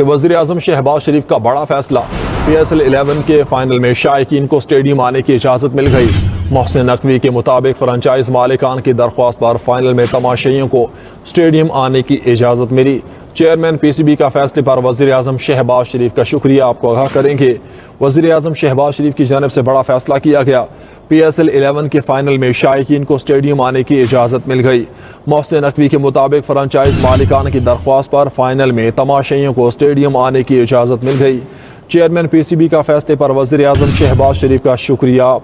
कि वज़ीर आज़म शहबाज शरीफ का बड़ा फैसला, PSL 11 के फाइनल में शायकीन को स्टेडियम आने की इजाज़त मिल गई। मोहसिन नकवी के मुताबिक फ्रेंचाइज मालिकान की दरख्वास्त पर फाइनल में तमाशाइयों को स्टेडियम आने की इजाज़त मिली। चेयरमैन PCB का फैसले पर वज़ीर आज़म शहबाज शरीफ का शुक्रिया, आपको आगाह करेंगे। वज़ीर आज़म शहबाज शरीफ की जानिब से बड़ा फैसला किया गया। PSL 11 के फाइनल में शायकीन को स्टेडियम आने की इजाज़त मिल गई। मोहसिन नकवी के मुताबिक फ्रेंचाइज मालिकान की दरख्वास्त पर फाइनल में तमाशाइयों को स्टेडियम आने की इजाज़त मिल गई। चेयरमैन PCB का फैसले पर वज़ीर आज़म शहबाज शरीफ का शुक्रिया,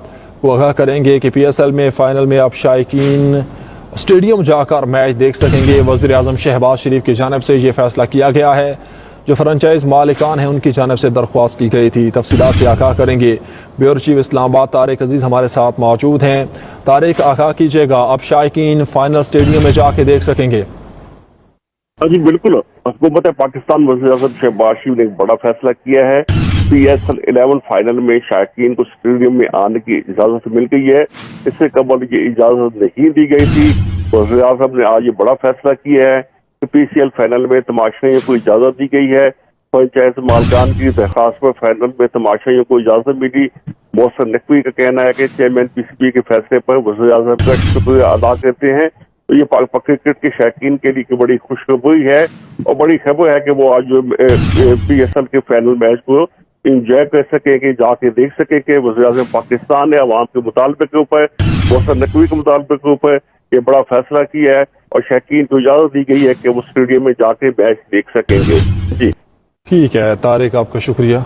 को आगाह करेंगे कि PSL में फाइनल में अब शायकीन स्टेडियम जाकर मैच देख सकेंगे। वज़ीर आज़म शहबाज शरीफ की जानिब से ये फैसला किया गया है। जो फ्रेंचाइज मालिकान हैं उनकी जानिब से दरख्वास्त की गई थी। तफसीलात से आगाह करेंगे ब्यूरो चीफ इस्लामाबाद तारिक अजीज़ हमारे साथ मौजूद हैं। तारिक, आगाह कीजिएगा, अब शायकीन फाइनल स्टेडियम में जाके देख सकेंगे? जी बिल्कुल, हुकूमत पाकिस्तान वज़ीर आज़म शहबाज शरीफ ने एक बड़ा फैसला किया है। PSL 11 फाइनल में शायकीन को स्टेडियम में आने की इजाजत मिल गई है। इससे कबल ये इजाजत नहीं दी गई थी। वज़ीर आज़म ने आज ये बड़ा फैसला किया है कि PCL फाइनल में तमाशाइयों को इजाजत दी गई है। फ्रेंचाइज मालिकान की दरखास्त पर फाइनल में तमाशाइयों को इजाजत मिली। मोहसिन नकवी का कहना है कि चेयरमैन PCB के फैसले पर वज़ीर आज़म का शुक्रिया अदा करते हैं। तो ये क्रिकेट के शौकीन के लिए बड़ी खुशखबरी है और बड़ी खबर है कि वो आज PSL के फाइनल मैच को इंजॉय कर सकेंगे, जाके देख सकेंगे। वज़ीर आज़म पाकिस्तान ने अवाम के मुतालबे के ऊपर, मोहसिन नकवी के मुतालबे के ऊपर ये बड़ा फैसला किया है और शौकीन को इजाजत दी गई है कि वो स्टेडियम में जाके मैच देख सकेंगे। जी ठीक है तारिक, आपका शुक्रिया।